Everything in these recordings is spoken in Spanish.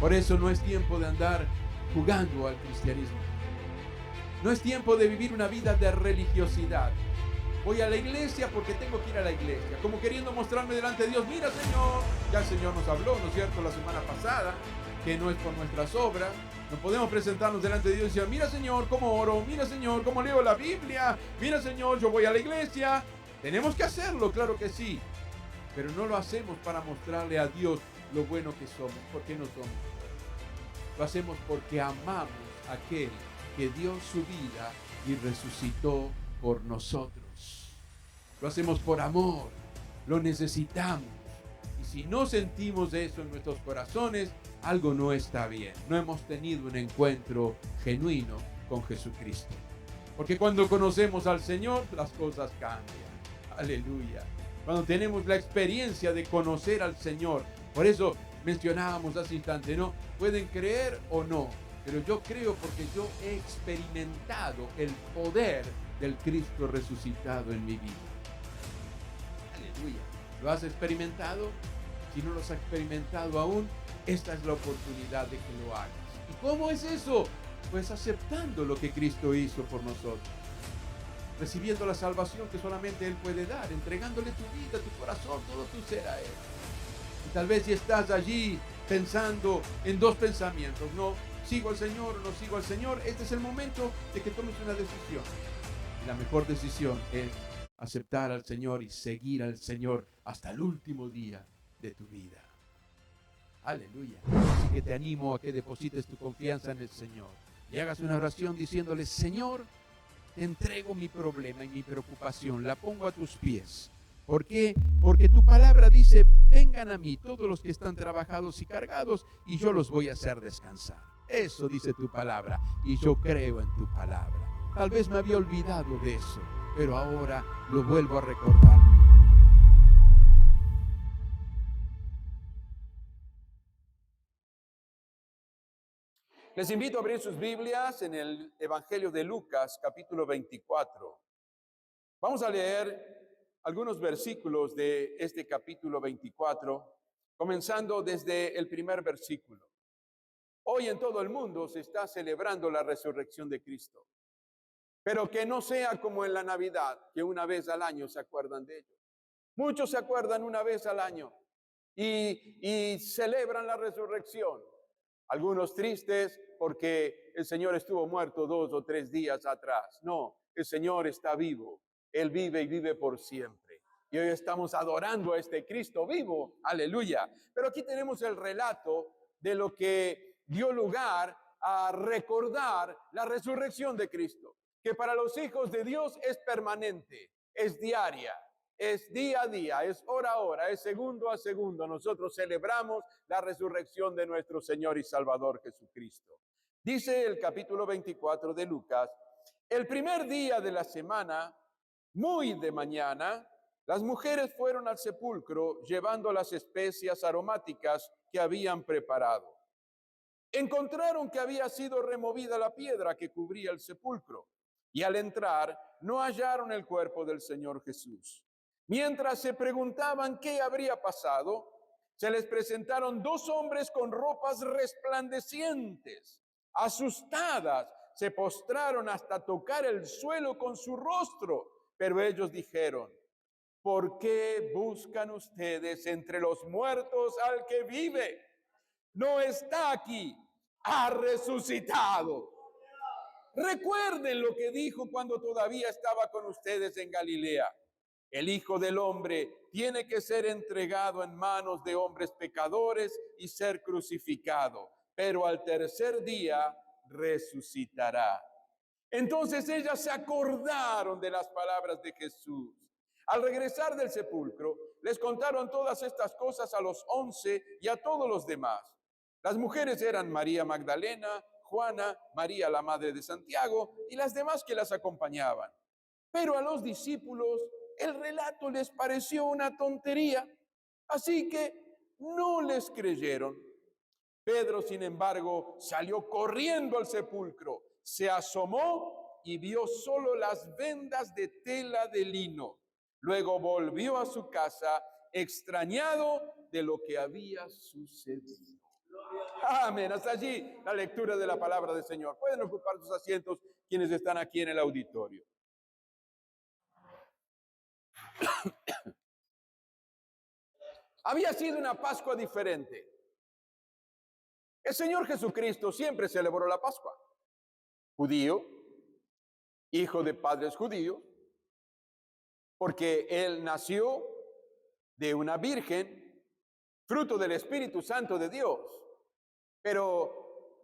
Por eso no es tiempo de andar jugando al cristianismo. No es tiempo de vivir una vida de religiosidad. Voy a la iglesia porque tengo que ir a la iglesia, como queriendo mostrarme delante de Dios. Mira, Señor, ya el Señor nos habló, ¿no es cierto?, la semana pasada, que no es por nuestras obras. No podemos presentarnos delante de Dios y decir, mira, Señor, cómo oro, mira, Señor, cómo leo la Biblia, mira, Señor, yo voy a la iglesia. Tenemos que hacerlo, claro que sí, pero no lo hacemos para mostrarle a Dios lo bueno que somos, porque no somos. Lo hacemos porque amamos a aquel que dio su vida y resucitó por nosotros. Lo hacemos por amor, lo necesitamos. Y si no sentimos eso en nuestros corazones, algo no está bien. No hemos tenido un encuentro genuino con Jesucristo. Porque cuando conocemos al Señor, las cosas cambian. Aleluya. Cuando tenemos la experiencia de conocer al Señor. Por eso mencionábamos hace instante, ¿no? Pueden creer o no, pero yo creo porque yo he experimentado el poder del Cristo resucitado en mi vida. Aleluya. ¿Lo has experimentado? Si no lo has experimentado aún, esta es la oportunidad de que lo hagas. ¿Y cómo es eso? Pues aceptando lo que Cristo hizo por nosotros. Recibiendo la salvación que solamente Él puede dar, entregándole tu vida, tu corazón, todo tu ser a Él. Y tal vez si estás allí pensando en dos pensamientos, no sigo al Señor o no sigo al Señor, este es el momento de que tomes una decisión. Y la mejor decisión es aceptar al Señor y seguir al Señor hasta el último día de tu vida. Aleluya. Así que te animo a que deposites tu confianza en el Señor y hagas una oración diciéndole, Señor, te entrego mi problema y mi preocupación, la pongo a tus pies. ¿Por qué? Porque tu palabra dice, vengan a mí todos los que están trabajados y cargados y yo los voy a hacer descansar. Eso dice tu palabra y yo creo en tu palabra. Tal vez me había olvidado de eso, pero ahora lo vuelvo a recordar. Les invito a abrir sus Biblias en el Evangelio de Lucas, capítulo 24. Vamos a leer algunos versículos de este capítulo 24, comenzando desde el primer versículo. Hoy en todo el mundo se está celebrando la resurrección de Cristo, pero que no sea como en la Navidad, que una vez al año se acuerdan de ello. Muchos se acuerdan una vez al año y celebran la resurrección. Algunos tristes porque el Señor estuvo muerto 2 o 3 días atrás. No, el Señor está vivo. Él vive y vive por siempre. Y hoy estamos adorando a este Cristo vivo. Aleluya. Pero aquí tenemos el relato de lo que dio lugar a recordar la resurrección de Cristo, que para los hijos de Dios es permanente, es diaria. Es día a día, es hora a hora, es segundo a segundo. Nosotros celebramos la resurrección de nuestro Señor y Salvador Jesucristo. Dice el capítulo 24 de Lucas, el primer día de la semana, muy de mañana, las mujeres fueron al sepulcro llevando las especias aromáticas que habían preparado. Encontraron que había sido removida la piedra que cubría el sepulcro y al entrar no hallaron el cuerpo del Señor Jesús. Mientras se preguntaban qué habría pasado, se les presentaron 2 hombres con ropas resplandecientes. Asustadas, se postraron hasta tocar el suelo con su rostro, pero ellos dijeron, ¿por qué buscan ustedes entre los muertos al que vive? No está aquí, ha resucitado. Recuerden lo que dijo cuando todavía estaba con ustedes en Galilea. El Hijo del Hombre tiene que ser entregado en manos de hombres pecadores y ser crucificado, pero al tercer día resucitará. Entonces ellas se acordaron de las palabras de Jesús. Al regresar del sepulcro, les contaron todas estas cosas a los 11 y a todos los demás. Las mujeres eran María Magdalena, Juana, María la madre de Santiago y las demás que las acompañaban. Pero a los discípulos el relato les pareció una tontería, así que no les creyeron. Pedro, sin embargo, salió corriendo al sepulcro, se asomó y vio solo las vendas de tela de lino. Luego volvió a su casa extrañado de lo que había sucedido. Amén. Hasta allí la lectura de la palabra del Señor. Pueden ocupar sus asientos quienes están aquí en el auditorio. Había sido una Pascua diferente. El Señor Jesucristo siempre celebró la Pascua. Judío, hijo de padres judíos, porque Él nació de una virgen, fruto del Espíritu Santo de Dios. Pero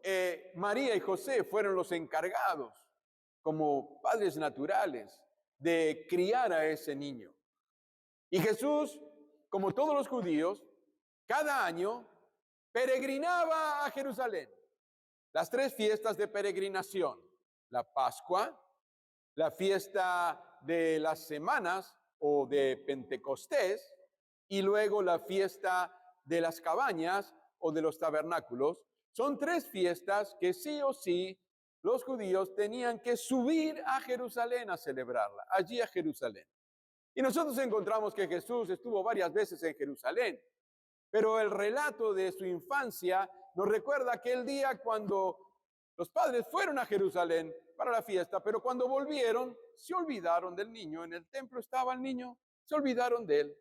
María y José fueron los encargados, como padres naturales, de criar a ese niño. Y Jesús, como todos los judíos, cada año peregrinaba a Jerusalén. Las 3 fiestas de peregrinación: la Pascua, la fiesta de las semanas o de Pentecostés, y luego la fiesta de las cabañas o de los tabernáculos. Son 3 fiestas que sí o sí los judíos tenían que subir a Jerusalén a celebrarla, allí a Jerusalén. Y nosotros encontramos que Jesús estuvo varias veces en Jerusalén, pero el relato de su infancia nos recuerda aquel día cuando los padres fueron a Jerusalén para la fiesta, pero cuando volvieron se olvidaron del niño. En el templo estaba el niño, se olvidaron de él.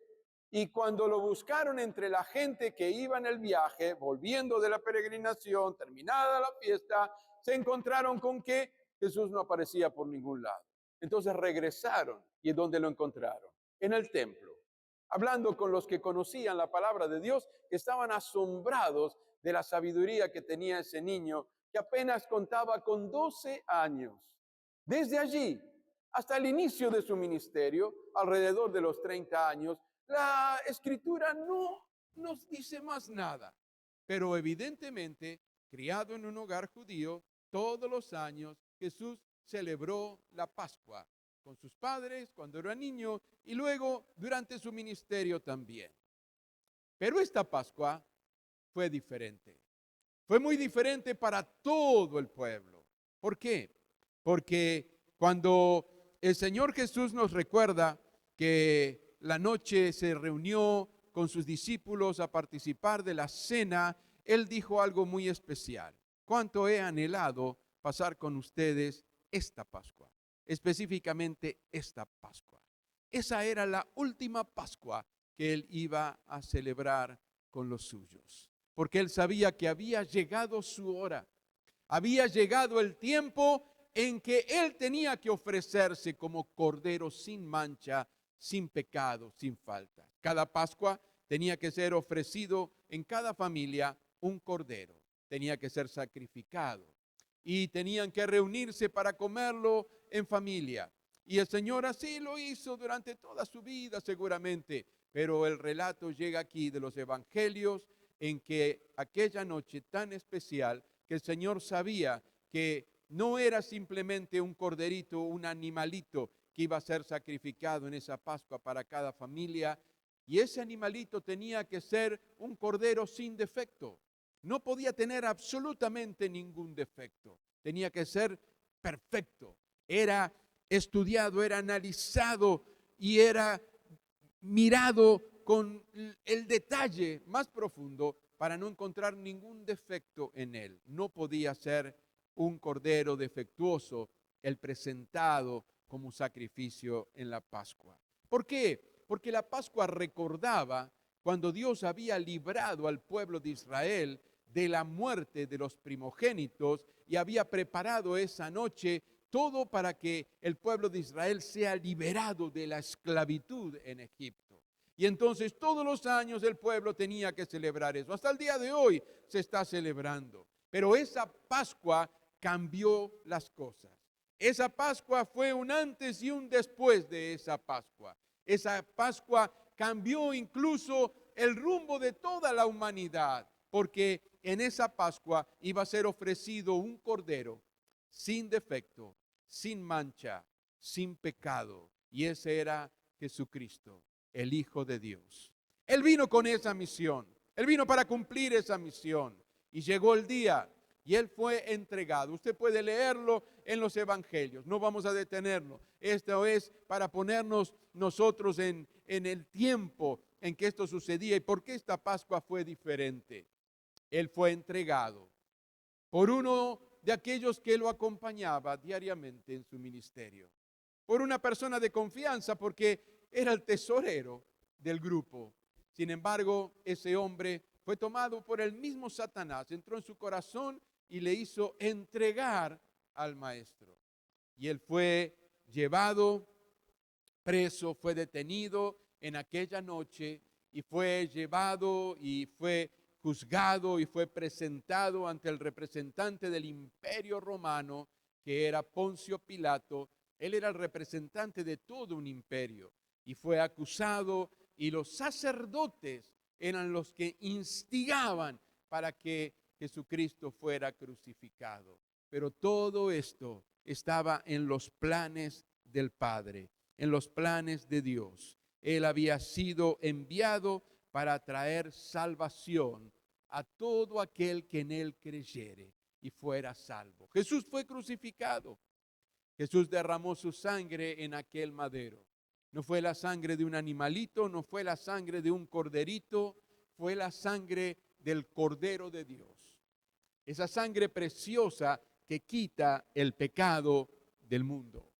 Y cuando lo buscaron entre la gente que iba en el viaje, volviendo de la peregrinación, terminada la fiesta, se encontraron con que Jesús no aparecía por ningún lado. Entonces regresaron. ¿Y en dónde lo encontraron? En el templo, hablando con los que conocían la palabra de Dios, que estaban asombrados de la sabiduría que tenía ese niño, que apenas contaba con 12 años. Desde allí hasta el inicio de su ministerio, alrededor de los 30 años, la Escritura no nos dice más nada. Pero evidentemente, criado en un hogar judío, todos los años Jesús celebró la Pascua con sus padres cuando era niño y luego durante su ministerio también. Pero esta Pascua fue diferente. Fue muy diferente para todo el pueblo. ¿Por qué? Porque cuando el Señor Jesús nos recuerda que la noche se reunió con sus discípulos a participar de la cena, Él dijo algo muy especial. ¿Cuánto he anhelado pasar con ustedes esta Pascua? Específicamente esta Pascua. Esa era la última Pascua que Él iba a celebrar con los suyos, porque Él sabía que había llegado su hora, había llegado el tiempo en que Él tenía que ofrecerse como cordero sin mancha, sin pecado, sin falta. Cada Pascua tenía que ser ofrecido en cada familia un cordero, tenía que ser sacrificado y tenían que reunirse para comerlo en familia. Y el Señor así lo hizo durante toda su vida seguramente, pero el relato llega aquí de los evangelios en que aquella noche tan especial que el Señor sabía que no era simplemente un corderito, un animalito que iba a ser sacrificado en esa Pascua para cada familia, y ese animalito tenía que ser un cordero sin defecto. No podía tener absolutamente ningún defecto. Tenía que ser perfecto. Era estudiado, era analizado y era mirado con el detalle más profundo para no encontrar ningún defecto en él. No podía ser un cordero defectuoso el presentado como sacrificio en la Pascua. ¿Por qué? Porque la Pascua recordaba cuando Dios había librado al pueblo de Israel de la muerte de los primogénitos y había preparado esa noche todo para que el pueblo de Israel sea liberado de la esclavitud en Egipto. Y entonces todos los años el pueblo tenía que celebrar eso. Hasta el día de hoy se está celebrando. Pero esa Pascua cambió las cosas. Esa Pascua fue un antes y un después de esa Pascua. Esa Pascua cambió incluso el rumbo de toda la humanidad, porque en esa Pascua iba a ser ofrecido un cordero sin defecto, sin mancha, sin pecado. Y ese era Jesucristo, el Hijo de Dios. Él vino con esa misión. Él vino para cumplir esa misión. Y llegó el día y Él fue entregado. Usted puede leerlo en los evangelios. No vamos a detenerlo. Esto es para ponernos nosotros en el tiempo en que esto sucedía y por qué esta Pascua fue diferente. Él fue entregado por uno de aquellos que lo acompañaba diariamente en su ministerio, por una persona de confianza, porque era el tesorero del grupo. Sin embargo, ese hombre fue tomado por el mismo Satanás, entró en su corazón y le hizo entregar al maestro. Y él fue llevado preso, fue detenido en aquella noche y fue llevado y fue juzgado y fue presentado ante el representante del imperio romano, que era Poncio Pilato. Él era el representante de todo un imperio y fue acusado, y los sacerdotes eran los que instigaban para que Jesucristo fuera crucificado. Pero todo esto estaba en los planes del Padre, en los planes de Dios. Él había sido enviado para traer salvación a todo aquel que en él creyere y fuera salvo. Jesús fue crucificado. Jesús derramó su sangre en aquel madero. No fue la sangre de un animalito, no fue la sangre de un corderito, fue la sangre del Cordero de Dios. Esa sangre preciosa que quita el pecado del mundo.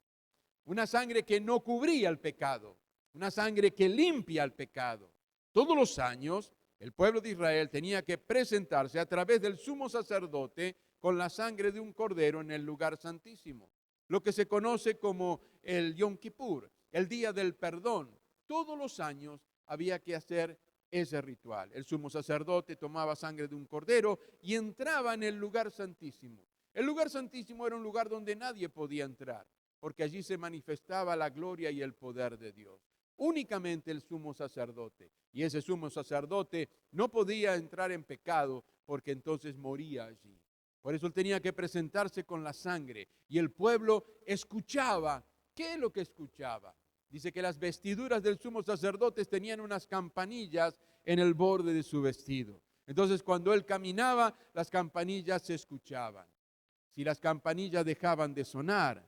Una sangre que no cubría el pecado, una sangre que limpia el pecado. Todos los años el pueblo de Israel tenía que presentarse a través del sumo sacerdote con la sangre de un cordero en el lugar santísimo, lo que se conoce como el Yom Kippur, el día del perdón. Todos los años había que hacer ese ritual. El sumo sacerdote tomaba sangre de un cordero y entraba en el lugar santísimo. El lugar santísimo era un lugar donde nadie podía entrar, porque allí se manifestaba la gloria y el poder de Dios. Únicamente el sumo sacerdote. Y ese sumo sacerdote no podía entrar en pecado, porque entonces moría allí. Por eso él tenía que presentarse con la sangre. Y el pueblo escuchaba. ¿Qué es lo que escuchaba? Dice que las vestiduras del sumo sacerdote tenían unas campanillas en el borde de su vestido. Entonces cuando él caminaba, las campanillas se escuchaban. Si las campanillas dejaban de sonar,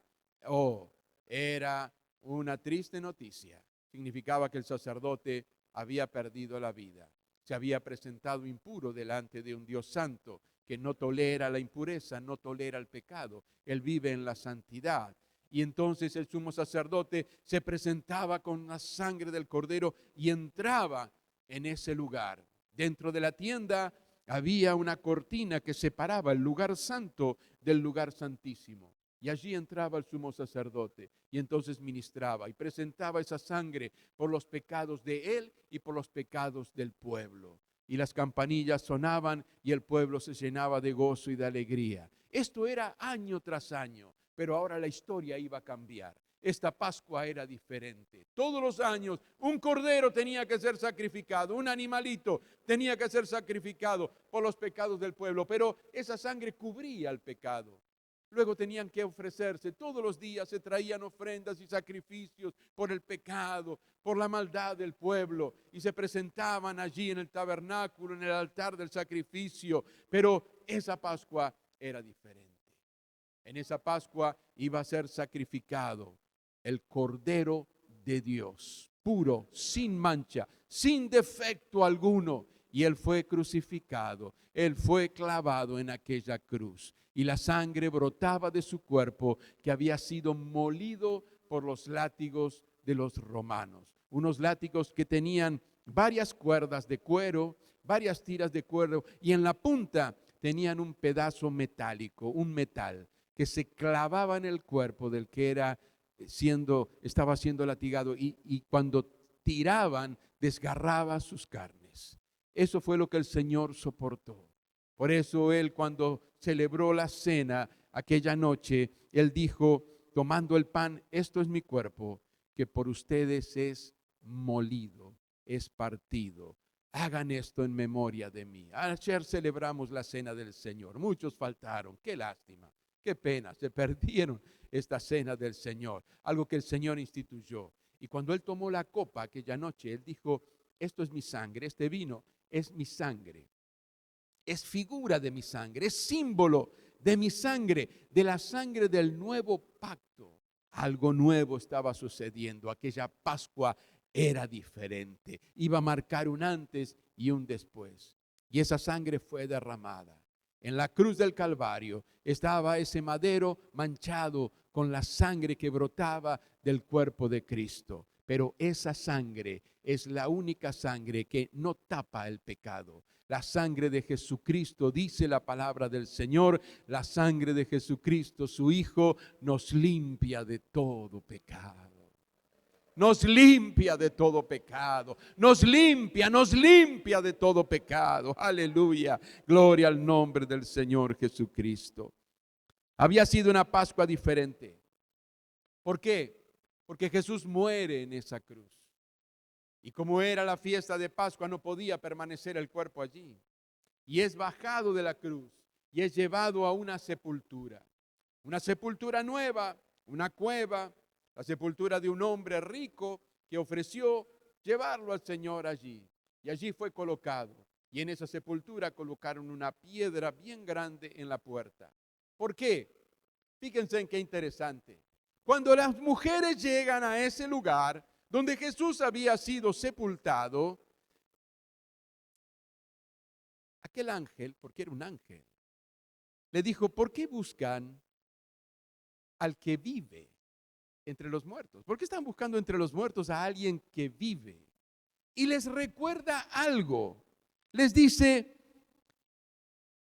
era una triste noticia. Significaba que el sacerdote había perdido la vida. Se había presentado impuro delante de un Dios santo que no tolera la impureza, no tolera el pecado. Él vive en la santidad. Y entonces el sumo sacerdote se presentaba con la sangre del cordero y entraba en ese lugar. Dentro de la tienda había una cortina que separaba el lugar santo del lugar santísimo. Y allí entraba el sumo sacerdote y entonces ministraba y presentaba esa sangre por los pecados de él y por los pecados del pueblo. Y las campanillas sonaban y el pueblo se llenaba de gozo y de alegría. Esto era año tras año, pero ahora la historia iba a cambiar. Esta Pascua era diferente. Todos los años un cordero tenía que ser sacrificado, un animalito tenía que ser sacrificado por los pecados del pueblo, pero esa sangre cubría el pecado. Luego tenían que ofrecerse, todos los días se traían ofrendas y sacrificios por el pecado, por la maldad del pueblo, y se presentaban allí en el tabernáculo, en el altar del sacrificio, pero esa Pascua era diferente. En esa Pascua iba a ser sacrificado el Cordero de Dios, puro, sin mancha, sin defecto alguno. Y él fue crucificado, él fue clavado en aquella cruz. Y la sangre brotaba de su cuerpo, que había sido molido por los látigos de los romanos. Unos látigos que tenían varias cuerdas de cuero, varias tiras de cuero, y en la punta tenían un pedazo metálico, un metal, que se clavaba en el cuerpo del que estaba siendo latigado, y cuando tiraban, desgarraba sus carnes. Eso fue lo que el Señor soportó. Por eso él, cuando celebró la cena aquella noche, él dijo, tomando el pan: esto es mi cuerpo, que por ustedes es molido, es partido. Hagan esto en memoria de mí. Ayer celebramos la cena del Señor. Muchos faltaron. Qué lástima, qué pena. Se perdieron esta cena del Señor, algo que el Señor instituyó. Y cuando él tomó la copa aquella noche, él dijo: esto es mi sangre, este vino es mi sangre. Es figura de mi sangre, es símbolo de mi sangre, de la sangre del nuevo pacto. Algo nuevo estaba sucediendo. Aquella Pascua era diferente. Iba a marcar un antes y un después. y esa sangre fue derramada. En la cruz del Calvario estaba ese madero manchado con la sangre que brotaba del cuerpo de Cristo. Pero esa sangre es la única sangre que no tapa el pecado. La sangre de Jesucristo, dice la palabra del Señor, la sangre de Jesucristo, su Hijo, nos limpia de todo pecado. Nos limpia de todo pecado, nos limpia de todo pecado. Aleluya, gloria al nombre del Señor Jesucristo. Había sido una Pascua diferente. ¿Por qué? Porque Jesús muere en esa cruz. Y como era la fiesta de Pascua, no podía permanecer el cuerpo allí. Y es bajado de la cruz y es llevado a una sepultura nueva, una cueva, la sepultura de un hombre rico que ofreció llevarlo al Señor allí. Y allí fue colocado. Y en esa sepultura colocaron una piedra bien grande en la puerta. ¿Por qué? Fíjense en qué interesante. Cuando las mujeres llegan a ese lugar donde Jesús había sido sepultado, aquel ángel, porque era un ángel, le dijo: ¿por qué buscan al que vive entre los muertos? ¿Por qué están buscando entre los muertos a alguien que vive? Y les recuerda algo. Les dice: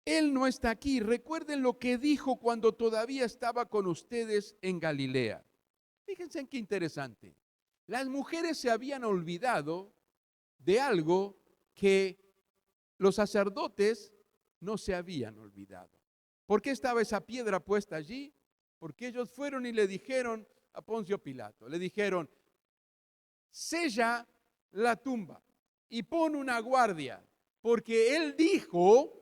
Él no está aquí. Recuerden lo que dijo cuando todavía estaba con ustedes en Galilea. Fíjense en qué interesante. Las mujeres se habían olvidado de algo que los sacerdotes no se habían olvidado. ¿Por qué estaba esa piedra puesta allí? Porque ellos fueron y le dijeron a Poncio Pilato, le dijeron: sella la tumba y pon una guardia, porque él dijo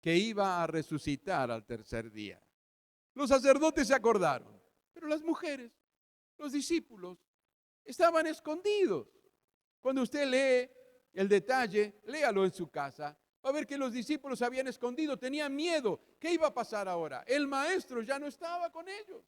que iba a resucitar al tercer día. Los sacerdotes se acordaron, pero las mujeres, los discípulos, estaban escondidos. Cuando usted lee el detalle, léalo en su casa, va a ver que los discípulos se habían escondido, tenían miedo. ¿Qué iba a pasar ahora? El maestro ya no estaba con ellos.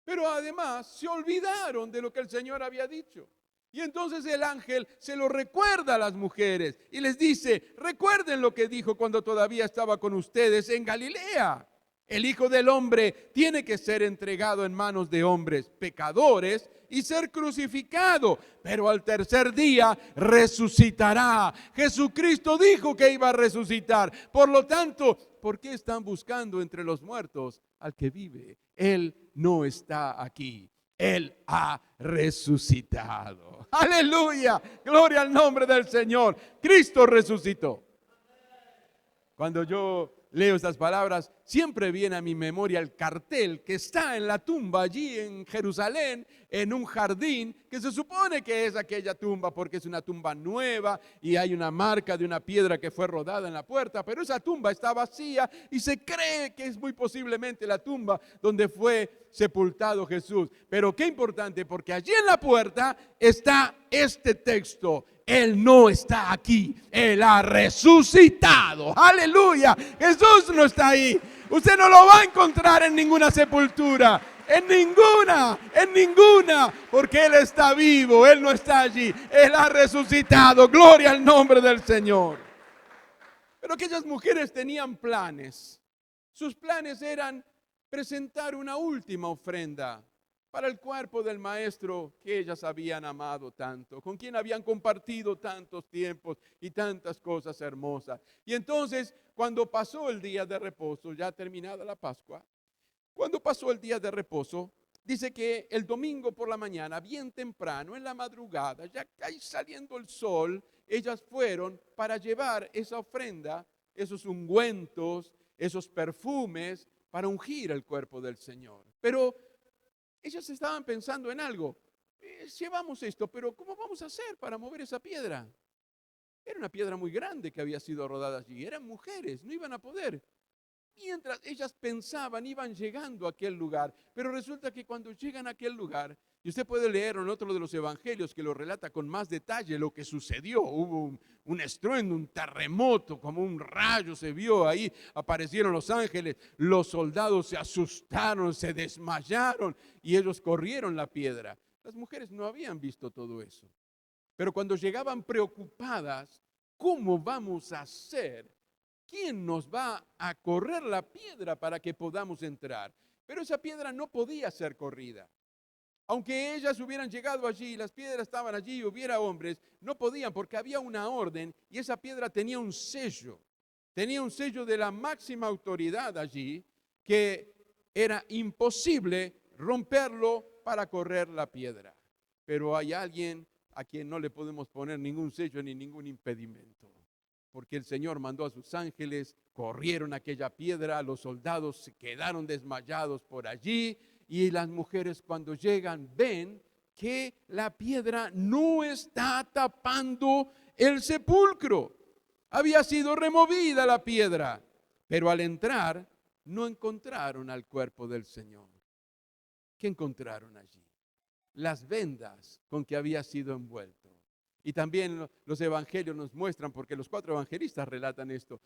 Pero además se olvidaron de lo que el Señor había dicho. Y entonces el ángel se lo recuerda a las mujeres y les dice: recuerden lo que dijo cuando todavía estaba con ustedes en Galilea. El Hijo del Hombre tiene que ser entregado en manos de hombres pecadores y ser crucificado, pero al tercer día resucitará. Jesucristo dijo que iba a resucitar. Por lo tanto, ¿por qué están buscando entre los muertos al que vive? Él no está aquí. Él ha resucitado. Aleluya, gloria al nombre del Señor. Cristo resucitó. Cuando yo leo estas palabras, siempre viene a mi memoria el cartel que está en la tumba allí en Jerusalén, en un jardín, que se supone que es aquella tumba porque es una tumba nueva y hay una marca de una piedra que fue rodada en la puerta, pero esa tumba está vacía y se cree que es muy posiblemente la tumba donde fue sepultado Jesús. Pero qué importante, porque allí en la puerta está este texto: Él no está aquí, Él ha resucitado. Aleluya, Jesús no está ahí. Usted no lo va a encontrar en ninguna sepultura, en ninguna, porque Él está vivo, Él no está allí, Él ha resucitado. Gloria al nombre del Señor. Pero aquellas mujeres tenían planes. Sus planes eran presentar una última ofrenda para el cuerpo del Maestro que ellas habían amado tanto, con quien habían compartido tantos tiempos y tantas cosas hermosas. Y entonces, cuando pasó el día de reposo, ya terminada la Pascua, cuando pasó el día de reposo, dice que el domingo por la mañana, bien temprano, en la madrugada, ya ahí saliendo el sol, ellas fueron para llevar esa ofrenda, esos ungüentos, esos perfumes, para ungir el cuerpo del Señor. Pero ellas estaban pensando en algo: llevamos esto, pero ¿cómo vamos a hacer para mover esa piedra? Era una piedra muy grande que había sido rodada allí. Eran mujeres, no iban a poder. Mientras ellas pensaban, iban llegando a aquel lugar. Pero resulta que cuando llegan a aquel lugar, y usted puede leer en otro de los evangelios que lo relata con más detalle lo que sucedió. Hubo un estruendo, un terremoto, como un rayo se vio ahí. Aparecieron los ángeles, los soldados se asustaron, se desmayaron y ellos corrieron la piedra. Las mujeres no habían visto todo eso. Pero cuando llegaban preocupadas, ¿cómo vamos a hacer? ¿Quién nos va a correr la piedra para que podamos entrar? Pero esa piedra no podía ser corrida. Aunque ellas hubieran llegado allí, las piedras estaban allí y hubiera hombres, no podían porque había una orden y esa piedra tenía un sello. Tenía un sello de la máxima autoridad allí que era imposible romperlo para correr la piedra. Pero hay alguien a quien no le podemos poner ningún sello ni ningún impedimento. Porque el Señor mandó a sus ángeles, corrieron aquella piedra, los soldados se quedaron desmayados por allí y las mujeres cuando llegan ven que la piedra no está tapando el sepulcro. Había sido removida la piedra, pero al entrar no encontraron al cuerpo del Señor. ¿Qué encontraron allí? Las vendas con que había sido envuelto. Y también los evangelios nos muestran, porque los 4 evangelistas relatan esto,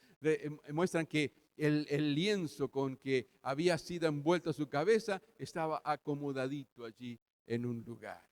muestran que el lienzo con que había sido envuelto su cabeza estaba acomodadito allí en un lugar.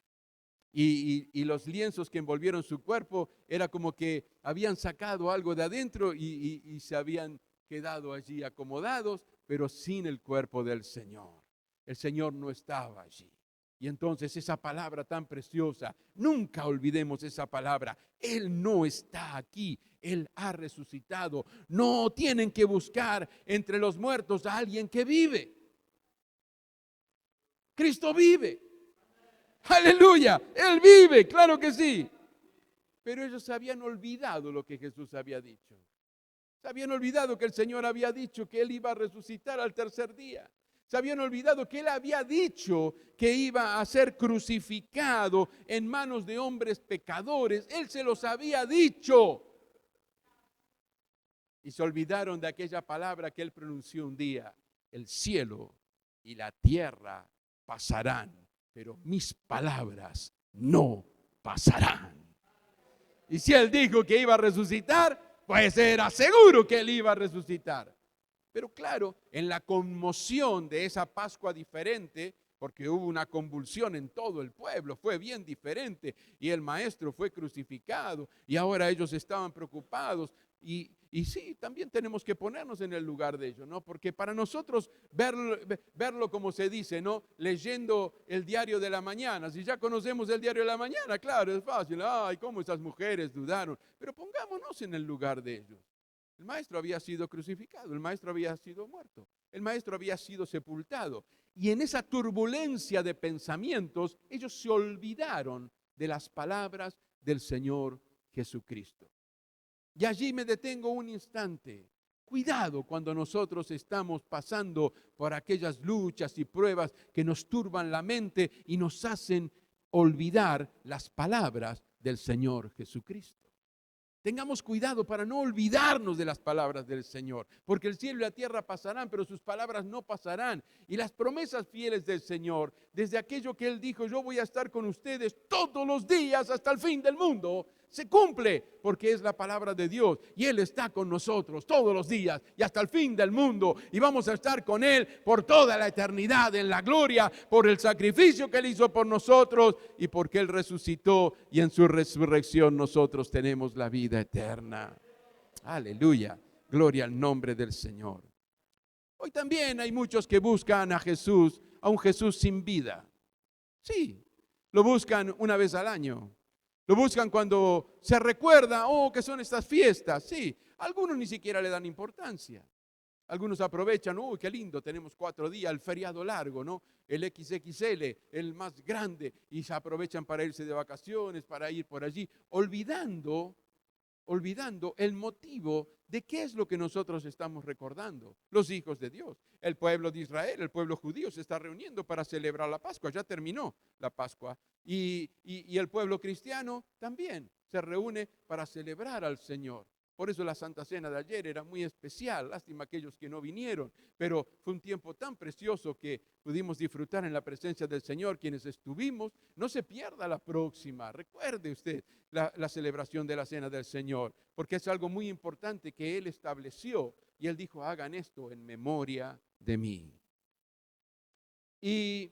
Y los lienzos que envolvieron su cuerpo era como que habían sacado algo de adentro y se habían quedado allí acomodados, pero sin el cuerpo del Señor. El Señor no estaba allí. Y entonces esa palabra tan preciosa, nunca olvidemos esa palabra. Él no está aquí, Él ha resucitado. No tienen que buscar entre los muertos a alguien que vive. Cristo vive. Aleluya, Él vive, claro que sí. Pero ellos se habían olvidado lo que Jesús había dicho. Se habían olvidado que el Señor había dicho que Él iba a resucitar al tercer día. Se habían olvidado que Él había dicho que iba a ser crucificado en manos de hombres pecadores. Él se los había dicho. Y se olvidaron de aquella palabra que Él pronunció un día. El cielo y la tierra pasarán, pero mis palabras no pasarán. Y si Él dijo que iba a resucitar, pues era seguro que Él iba a resucitar. Pero claro, en la conmoción de esa Pascua diferente, porque hubo una convulsión en todo el pueblo, fue bien diferente, y el maestro fue crucificado, y ahora ellos estaban preocupados, y sí, también tenemos que ponernos en el lugar de ellos, ¿no? Porque para nosotros verlo como se dice, ¿no? Leyendo el diario de la mañana, si ya conocemos el diario de la mañana, claro, es fácil, ay, cómo esas mujeres dudaron, pero pongámonos en el lugar de ellos. El maestro había sido crucificado, el maestro había sido muerto, el maestro había sido sepultado. Y en esa turbulencia de pensamientos, ellos se olvidaron de las palabras del Señor Jesucristo. Y allí me detengo un instante. Cuidado cuando nosotros estamos pasando por aquellas luchas y pruebas que nos turban la mente y nos hacen olvidar las palabras del Señor Jesucristo. Tengamos cuidado para no olvidarnos de las palabras del Señor, porque el cielo y la tierra pasarán, pero sus palabras no pasarán. Y las promesas fieles del Señor, desde aquello que Él dijo, yo voy a estar con ustedes todos los días hasta el fin del mundo, se cumple, porque es la palabra de Dios. Y Él está con nosotros todos los días y hasta el fin del mundo. Y vamos a estar con Él por toda la eternidad en la gloria, por el sacrificio que Él hizo por nosotros y porque Él resucitó y en su resurrección nosotros tenemos la vida eterna. Aleluya, gloria al nombre del Señor. Hoy también hay muchos que buscan a Jesús, a un Jesús sin vida. Sí, lo buscan una vez al año. Lo buscan cuando se recuerda, que son estas fiestas. Sí, algunos ni siquiera le dan importancia. Algunos aprovechan, qué lindo, tenemos 4 días, el feriado largo, ¿no? El XXL, el más grande, y se aprovechan para irse de vacaciones, para ir por allí, olvidando el motivo de qué es lo que nosotros estamos recordando. Los hijos de Dios, el pueblo de Israel, el pueblo judío se está reuniendo para celebrar la Pascua, ya terminó la Pascua. Y el pueblo cristiano también se reúne para celebrar al Señor. Por eso la Santa Cena de ayer era muy especial, lástima aquellos que no vinieron, pero fue un tiempo tan precioso que pudimos disfrutar en la presencia del Señor, quienes estuvimos. No se pierda la próxima, recuerde usted la celebración de la Cena del Señor, porque es algo muy importante que Él estableció, y Él dijo, hagan esto en memoria de mí. Y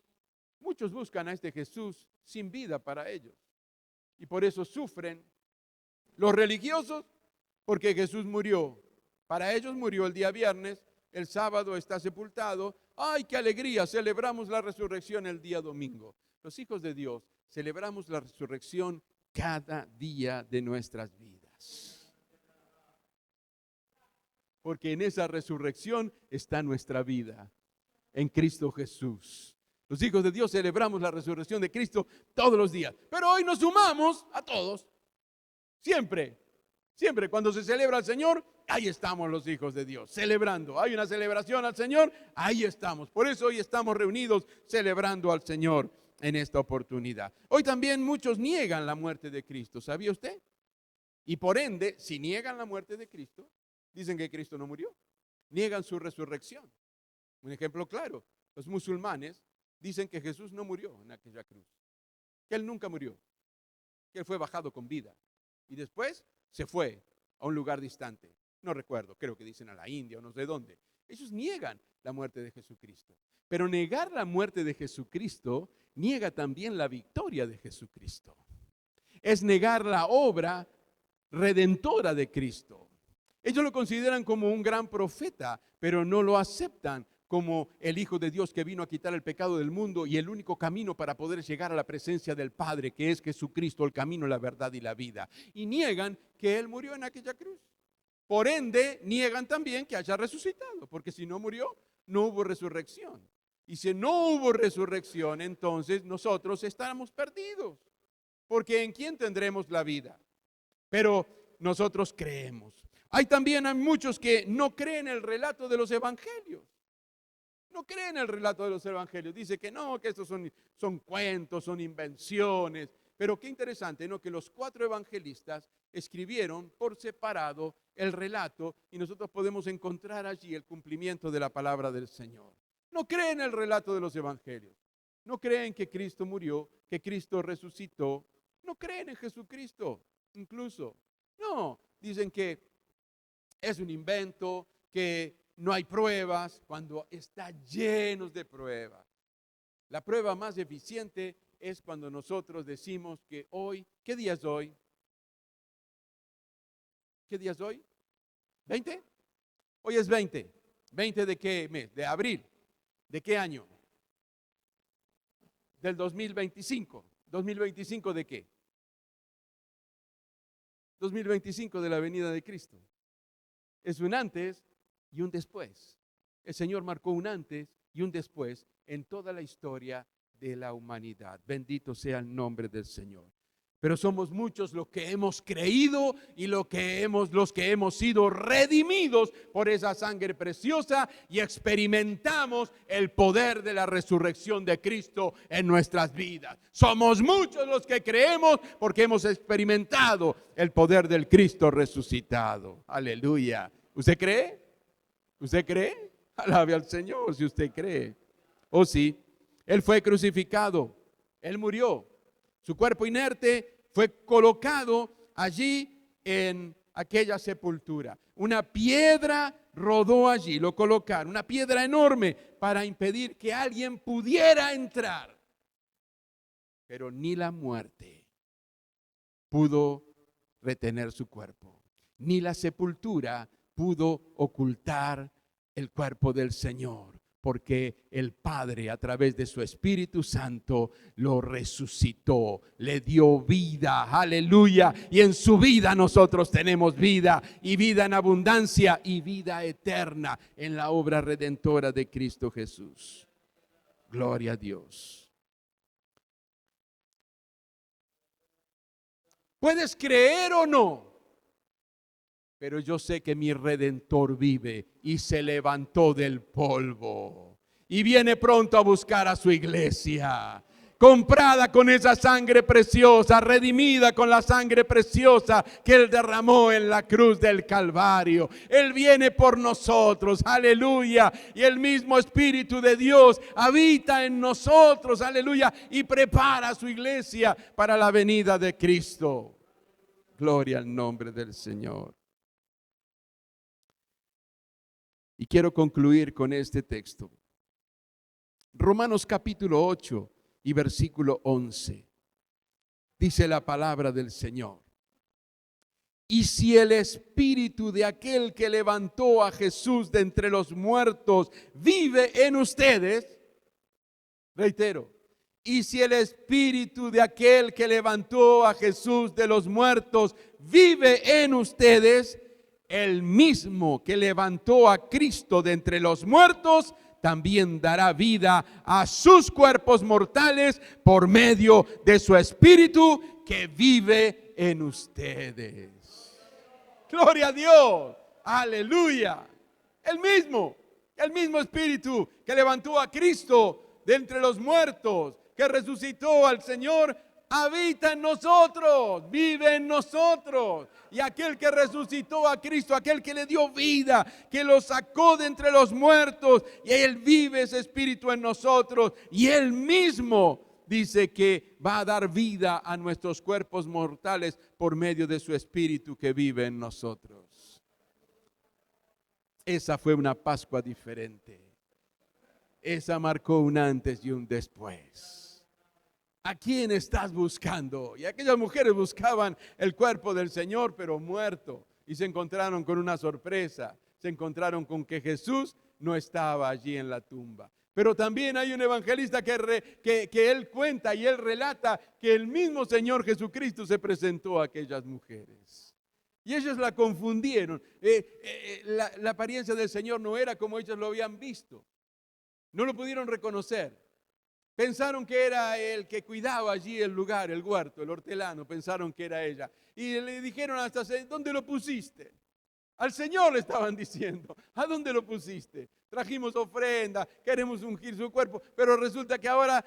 muchos buscan a este Jesús sin vida para ellos, y por eso sufren los religiosos porque Jesús murió. Para ellos murió el día viernes, el sábado está sepultado. ¡Ay, qué alegría! Celebramos la resurrección el día domingo. Los hijos de Dios celebramos la resurrección cada día de nuestras vidas. Porque en esa resurrección está nuestra vida, en Cristo Jesús. Los hijos de Dios celebramos la resurrección de Cristo todos los días. Pero hoy nos sumamos a todos. Siempre, siempre cuando se celebra al Señor, ahí estamos los hijos de Dios, celebrando. Hay una celebración al Señor, ahí estamos. Por eso hoy estamos reunidos celebrando al Señor en esta oportunidad. Hoy también muchos niegan la muerte de Cristo, ¿sabía usted? Y por ende, si niegan la muerte de Cristo, dicen que Cristo no murió. Niegan su resurrección. Un ejemplo claro, los musulmanes dicen que Jesús no murió en aquella cruz, que Él nunca murió, que Él fue bajado con vida y después se fue a un lugar distante. No recuerdo, creo que dicen a la India o no sé dónde. Ellos niegan la muerte de Jesucristo. Pero negar la muerte de Jesucristo niega también la victoria de Jesucristo. Es negar la obra redentora de Cristo. Ellos lo consideran como un gran profeta, pero no lo aceptan como el Hijo de Dios que vino a quitar el pecado del mundo y el único camino para poder llegar a la presencia del Padre, que es Jesucristo, el camino, la verdad y la vida. Y niegan que Él murió en aquella cruz. Por ende, niegan también que haya resucitado, porque si no murió, no hubo resurrección. Y si no hubo resurrección, entonces nosotros estamos perdidos, porque ¿en quién tendremos la vida? Pero nosotros creemos. Hay muchos que no creen el relato de los evangelios. No creen el relato de los evangelios. Dice que no, que estos son cuentos, son invenciones. Pero qué interesante, ¿no? Que los 4 evangelistas escribieron por separado el relato y nosotros podemos encontrar allí el cumplimiento de la palabra del Señor. No creen el relato de los evangelios. No creen que Cristo murió, que Cristo resucitó. No creen en Jesucristo, incluso. No, dicen que es un invento, que no hay pruebas, cuando está lleno de pruebas. La prueba más eficiente es cuando nosotros decimos que hoy, ¿qué día es hoy? ¿Qué día es hoy? ¿20? Hoy es 20. ¿20 de qué mes? De abril. ¿De qué año? Del 2025. ¿2025 de qué? 2025 de la venida de Cristo. Es un antes y un después. El Señor marcó un antes y un después en toda la historia de la humanidad. Bendito sea el nombre del Señor. Pero somos muchos los que hemos creído y los que hemos sido redimidos por esa sangre preciosa y experimentamos el poder de la resurrección de Cristo en nuestras vidas. Somos muchos los que creemos porque hemos experimentado el poder del Cristo resucitado. Aleluya. ¿Usted cree? ¿Usted cree? Alabe al Señor si usted cree. Oh sí, Él fue crucificado, Él murió. Su cuerpo inerte fue colocado allí en aquella sepultura. Una piedra rodó allí, lo colocaron, una piedra enorme para impedir que alguien pudiera entrar. Pero ni la muerte pudo retener su cuerpo, ni la sepultura pudo ocultar el cuerpo del Señor. Porque el Padre a través de su Espíritu Santo lo resucitó, le dio vida, aleluya. Y en su vida nosotros tenemos vida y vida en abundancia y vida eterna en la obra redentora de Cristo Jesús. Gloria a Dios. ¿Puedes creer o no? Pero yo sé que mi Redentor vive y se levantó del polvo y viene pronto a buscar a su iglesia, comprada con esa sangre preciosa, redimida con la sangre preciosa que Él derramó en la cruz del Calvario. Él viene por nosotros, aleluya, y el mismo Espíritu de Dios habita en nosotros, aleluya, y prepara a su iglesia para la venida de Cristo. Gloria al nombre del Señor. Y quiero concluir con este texto. Romanos capítulo 8 y versículo 11. Dice la palabra del Señor. Y si el espíritu de aquel que levantó a Jesús de entre los muertos vive en ustedes, reitero, y si el espíritu de aquel que levantó a Jesús de los muertos vive en ustedes, el mismo que levantó a Cristo de entre los muertos también dará vida a sus cuerpos mortales por medio de su espíritu que vive en ustedes. Gloria a Dios, aleluya. El mismo espíritu que levantó a Cristo de entre los muertos, que resucitó al Señor, habita en nosotros, vive en nosotros. Y aquel que resucitó a Cristo, aquel que le dio vida, que lo sacó de entre los muertos, y Él vive ese espíritu en nosotros, y Él mismo dice que va a dar vida a nuestros cuerpos mortales por medio de su espíritu que vive en nosotros. Esa fue una Pascua diferente. Esa marcó un antes y un después. ¿A quién estás buscando? Y aquellas mujeres buscaban el cuerpo del Señor, pero muerto. Y se encontraron con una sorpresa. Se encontraron con que Jesús no estaba allí en la tumba. Pero también hay un evangelista que él cuenta y él relata que el mismo Señor Jesucristo se presentó a aquellas mujeres. Y ellos la confundieron. La apariencia del Señor no era como ellos lo habían visto. No lo pudieron reconocer. Pensaron que era el que cuidaba allí el lugar, el huerto, el hortelano. Pensaron que era ella. Y le dijeron hasta, ¿dónde lo pusiste? Al Señor le estaban diciendo, ¿a dónde lo pusiste? Trajimos ofrenda, queremos ungir su cuerpo, pero resulta que ahora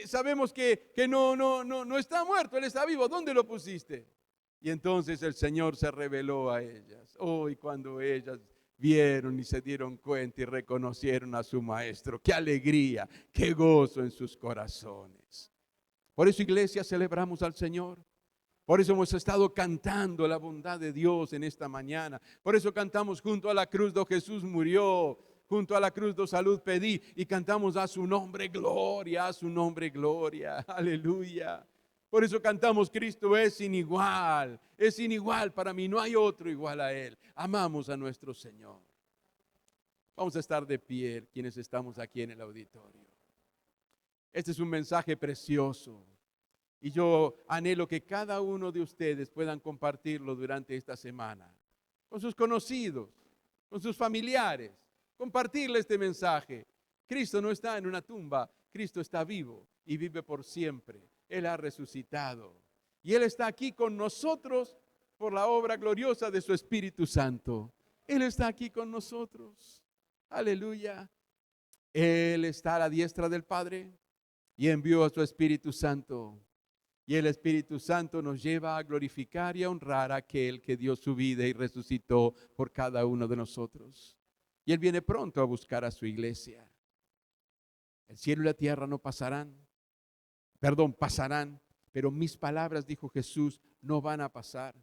sabemos que no está muerto, Él está vivo. ¿Dónde lo pusiste? Y entonces el Señor se reveló a ellas. Y cuando ellas vieron y se dieron cuenta y reconocieron a su maestro, qué alegría, qué gozo en sus corazones. Por eso, iglesia, celebramos al Señor. Por eso hemos estado cantando la bondad de Dios en esta mañana. Por eso cantamos junto a la cruz do Jesús murió, junto a la cruz do salud pedí, y cantamos a su nombre gloria, a su nombre gloria, aleluya. Por eso cantamos Cristo es sin igual para mí, no hay otro igual a Él. Amamos a nuestro Señor. Vamos a estar de pie quienes estamos aquí en el auditorio. Este es un mensaje precioso y yo anhelo que cada uno de ustedes puedan compartirlo durante esta semana con sus conocidos, con sus familiares, compartirle este mensaje. Cristo no está en una tumba, Cristo está vivo y vive por siempre. Él ha resucitado y Él está aquí con nosotros por la obra gloriosa de su Espíritu Santo. Él está aquí con nosotros. Aleluya. Él está a la diestra del Padre y envió a su Espíritu Santo. Y el Espíritu Santo nos lleva a glorificar y a honrar a aquel que dio su vida y resucitó por cada uno de nosotros. Y Él viene pronto a buscar a su iglesia. El cielo y la tierra no pasarán. Pasarán, pero mis palabras, dijo Jesús, no van a pasar.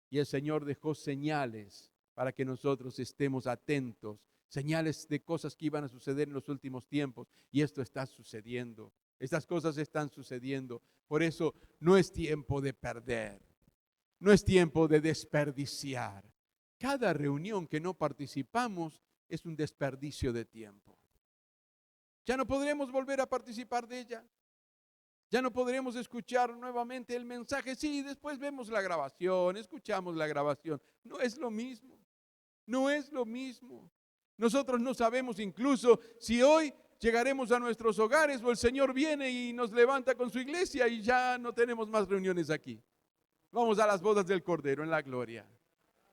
Y el Señor dejó señales para que nosotros estemos atentos, señales de cosas que iban a suceder en los últimos tiempos. Y esto está sucediendo, estas cosas están sucediendo. Por eso no es tiempo de perder, no es tiempo de desperdiciar. Cada reunión que no participamos es un desperdicio de tiempo. Ya no podremos volver a participar de ella. Ya no podremos escuchar nuevamente el mensaje. Sí, después vemos la grabación, escuchamos la grabación. No es lo mismo. No es lo mismo. Nosotros no sabemos incluso si hoy llegaremos a nuestros hogares o el Señor viene y nos levanta con su iglesia y ya no tenemos más reuniones aquí. Vamos a las bodas del Cordero en la gloria.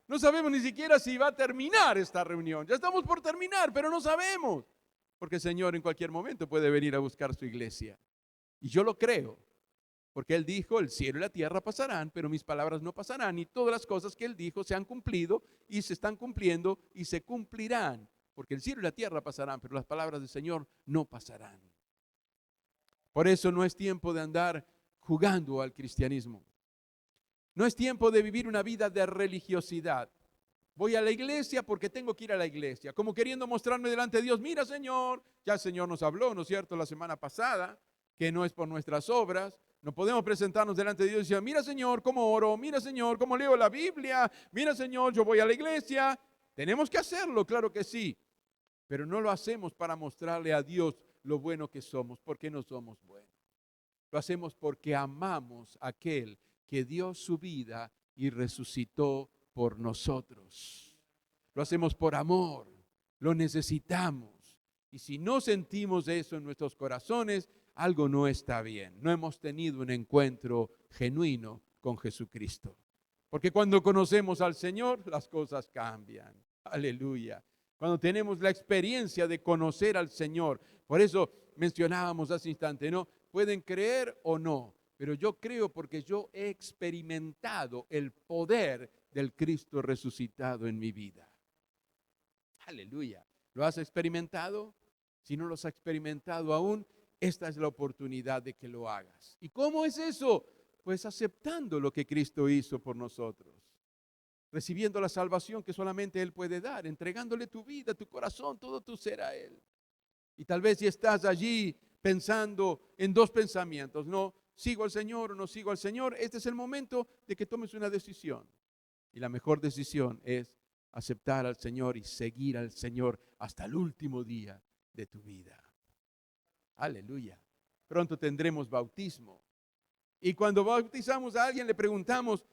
No sabemos ni siquiera si va a terminar esta reunión. Ya estamos por terminar, pero no sabemos. Porque el Señor en cualquier momento puede venir a buscar su iglesia. Y yo lo creo, porque Él dijo, el cielo y la tierra pasarán, pero mis palabras no pasarán. Y todas las cosas que Él dijo se han cumplido y se están cumpliendo y se cumplirán. Porque el cielo y la tierra pasarán, pero las palabras del Señor no pasarán. Por eso no es tiempo de andar jugando al cristianismo. No es tiempo de vivir una vida de religiosidad. Voy a la iglesia porque tengo que ir a la iglesia, como queriendo mostrarme delante de Dios, mira Señor, ya el Señor nos habló, ¿no es cierto?, la semana pasada, que no es por nuestras obras, No podemos presentarnos delante de Dios y decir, mira Señor, cómo oro, mira Señor, cómo leo la Biblia, mira Señor, yo voy a la iglesia. Tenemos que hacerlo, claro que sí, pero no lo hacemos para mostrarle a Dios lo bueno que somos, porque no somos buenos. Lo hacemos porque amamos a aquel que dio su vida y resucitó por nosotros. Lo hacemos por amor, lo necesitamos. Y si no sentimos eso en nuestros corazones, algo no está bien. No hemos tenido un encuentro genuino con Jesucristo. Porque cuando conocemos al Señor, las cosas cambian. Aleluya. Cuando tenemos la experiencia de conocer al Señor. Por eso mencionábamos hace instante, ¿no? Pueden creer o no, pero yo creo porque yo he experimentado el poder del Cristo resucitado en mi vida. Aleluya. ¿Lo has experimentado? Si no lo has experimentado aún, esta es la oportunidad de que lo hagas. ¿Y cómo es eso? Pues aceptando lo que Cristo hizo por nosotros. Recibiendo la salvación que solamente Él puede dar, entregándole tu vida, tu corazón, todo tu ser a Él. Y tal vez si estás allí pensando en dos pensamientos, no sigo al Señor o no sigo al Señor, este es el momento de que tomes una decisión. Y la mejor decisión es aceptar al Señor y seguir al Señor hasta el último día de tu vida. Aleluya. Pronto tendremos bautismo. Y cuando bautizamos a alguien le preguntamos,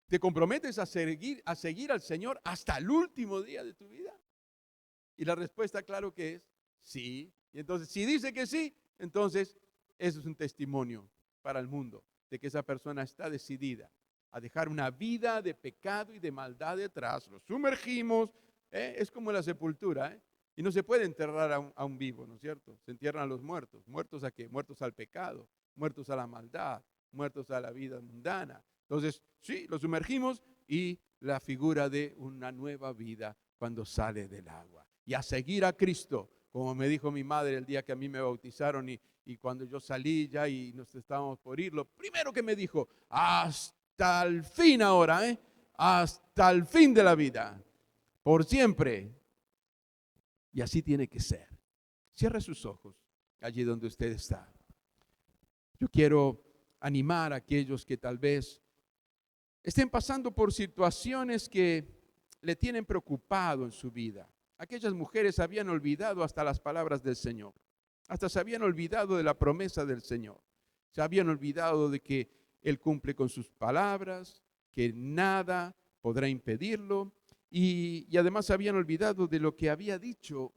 ¿te comprometes a seguir al Señor hasta el último día de tu vida? Y la respuesta, claro que es sí. Y entonces, si dice que sí, entonces eso es un testimonio para el mundo de que esa persona está decidida a dejar una vida de pecado y de maldad detrás. Lo sumergimos, es como la sepultura, y no se puede enterrar a un vivo, ¿no es cierto? Se entierran a los muertos. ¿Muertos a qué? Muertos al pecado, muertos a la maldad, muertos a la vida mundana. Entonces, sí, lo sumergimos y la figura de una nueva vida cuando sale del agua. Y a seguir a Cristo, como me dijo mi madre el día que a mí me bautizaron y cuando yo salí ya y nos estábamos por ir, lo primero que me dijo, hasta el fin ahora, hasta el fin de la vida, por siempre. Y así tiene que ser. Cierre sus ojos allí donde usted está. Yo quiero animar a aquellos que tal vez estén pasando por situaciones que le tienen preocupado en su vida. Aquellas mujeres habían olvidado hasta las palabras del Señor. Hasta se habían olvidado de la promesa del Señor. Se habían olvidado de que Él cumple con sus palabras, que nada podrá impedirlo. Y además se habían olvidado de lo que había dicho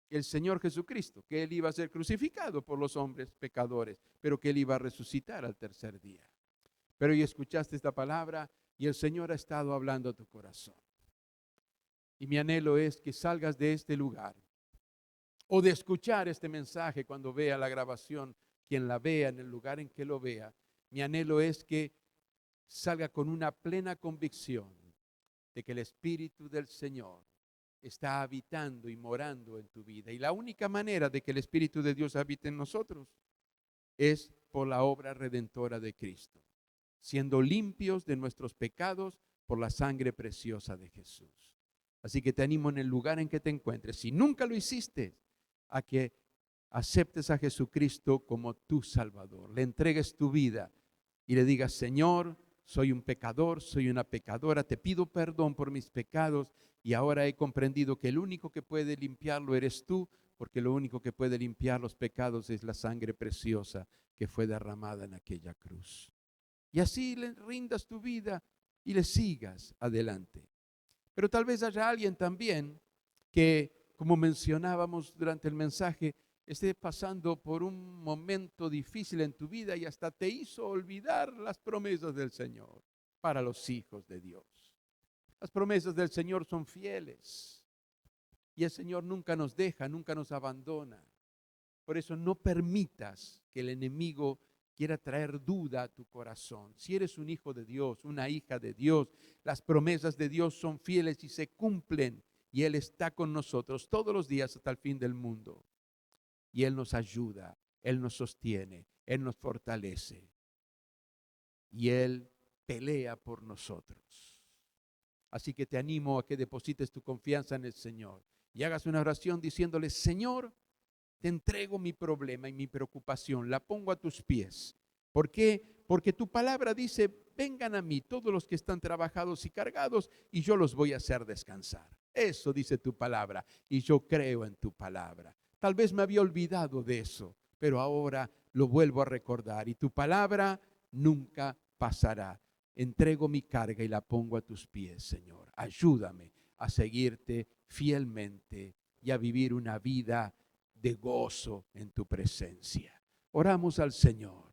el Señor Jesucristo, que Él iba a ser crucificado por los hombres pecadores, pero que Él iba a resucitar al tercer día. Pero hoy escuchaste esta palabra y el Señor ha estado hablando a tu corazón. Y mi anhelo es que salgas de este lugar o de escuchar este mensaje cuando vea la grabación, quien la vea en el lugar en que lo vea. Mi anhelo es que salga con una plena convicción de que el Espíritu del Señor está habitando y morando en tu vida. Y la única manera de que el Espíritu de Dios habite en nosotros es por la obra redentora de Cristo, siendo limpios de nuestros pecados por la sangre preciosa de Jesús. Así que te animo en el lugar en que te encuentres, si nunca lo hiciste, a que aceptes a Jesucristo como tu Salvador, le entregues tu vida y le digas, Señor, soy un pecador, soy una pecadora, te pido perdón por mis pecados y ahora he comprendido que el único que puede limpiarlo eres tú, porque lo único que puede limpiar los pecados es la sangre preciosa que fue derramada en aquella cruz. Y así le rindas tu vida y le sigas adelante. Pero tal vez haya alguien también que, como mencionábamos durante el mensaje, esté pasando por un momento difícil en tu vida y hasta te hizo olvidar las promesas del Señor para los hijos de Dios. Las promesas del Señor son fieles y el Señor nunca nos deja, nunca nos abandona. Por eso no permitas que el enemigo quiera traer duda a tu corazón. Si eres un hijo de Dios, una hija de Dios, las promesas de Dios son fieles y se cumplen. Y Él está con nosotros todos los días hasta el fin del mundo. Y Él nos ayuda, Él nos sostiene, Él nos fortalece. Y Él pelea por nosotros. Así que te animo a que deposites tu confianza en el Señor. Y hagas una oración diciéndole, Señor, te entrego mi problema y mi preocupación, la pongo a tus pies, ¿Por qué? Porque tu palabra dice, vengan a mí todos los que están trabajados y cargados y yo los voy a hacer descansar. Eso dice tu palabra y yo creo en tu palabra. Tal vez me había olvidado de eso, pero ahora lo vuelvo a recordar y tu palabra nunca pasará. Entrego mi carga y la pongo a tus pies, Señor. Ayúdame a seguirte fielmente y a vivir una vida de gozo en tu presencia. Oramos al Señor.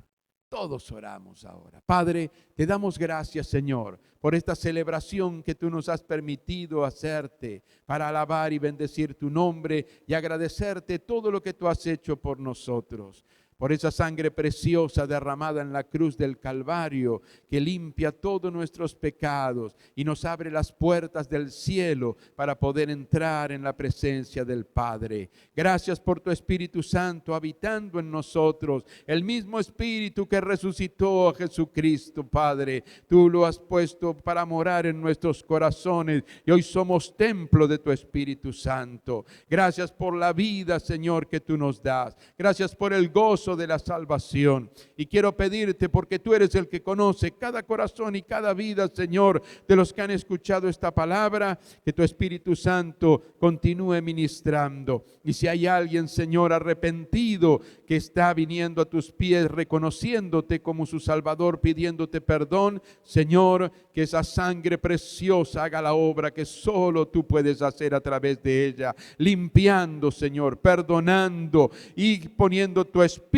Todos oramos ahora. Padre, te damos gracias, Señor, por esta celebración que tú nos has permitido hacerte para alabar y bendecir tu nombre y agradecerte todo lo que tú has hecho por nosotros. Por esa sangre preciosa derramada en la cruz del Calvario que limpia todos nuestros pecados y nos abre las puertas del cielo para poder entrar en la presencia del Padre. Gracias por tu Espíritu Santo habitando en nosotros, el mismo Espíritu que resucitó a Jesucristo, Padre. Tú lo has puesto para morar en nuestros corazones y hoy somos templo de tu Espíritu Santo. Gracias por la vida, Señor, que tú nos das. Gracias por el gozo de la salvación. Y quiero pedirte, porque tú eres el que conoce cada corazón y cada vida, Señor, de los que han escuchado esta palabra, que tu Espíritu Santo continúe ministrando. Y si hay alguien, Señor, arrepentido, que está viniendo a tus pies, reconociéndote como su Salvador, pidiéndote perdón, Señor, que esa sangre preciosa haga la obra que solo tú puedes hacer a través de ella, limpiando, Señor, perdonando y poniendo tu Espíritu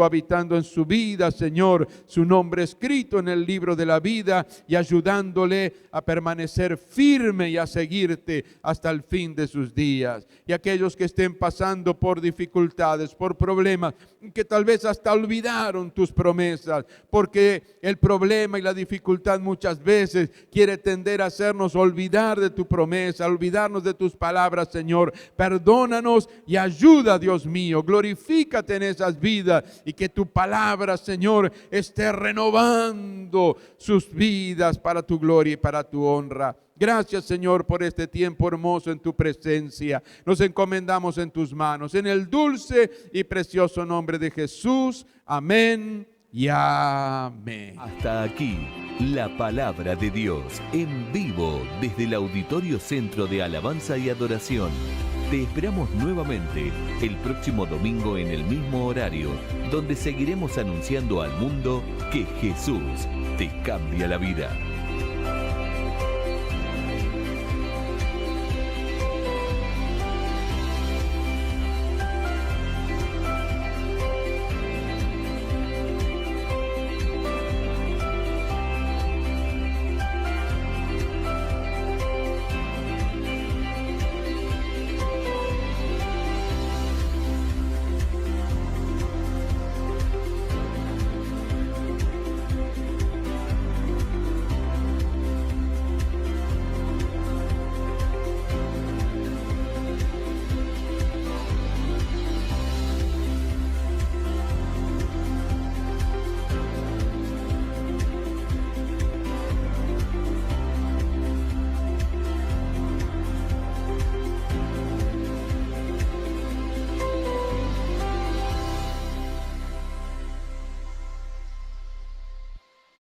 habitando en su vida, Señor, su nombre escrito en el libro de la vida y ayudándole a permanecer firme y a seguirte hasta el fin de sus días. Y aquellos que estén pasando por dificultades, por problemas, que tal vez hasta olvidaron tus promesas, porque el problema y la dificultad muchas veces quiere tender a hacernos olvidar de tu promesa, olvidarnos de tus palabras, Señor. Perdónanos y ayuda, Dios mío, glorifícate en esas vidas y que tu palabra, Señor, esté renovando sus vidas para tu gloria y para tu honra. Gracias, Señor, por este tiempo hermoso en tu presencia. Nos encomendamos en tus manos, en el dulce y precioso nombre de Jesús. Amén y amén. Hasta aquí, la palabra de Dios en vivo desde el Auditorio Centro de Alabanza y Adoración. Te esperamos nuevamente el próximo domingo en el mismo horario, donde seguiremos anunciando al mundo que Jesús te cambia la vida.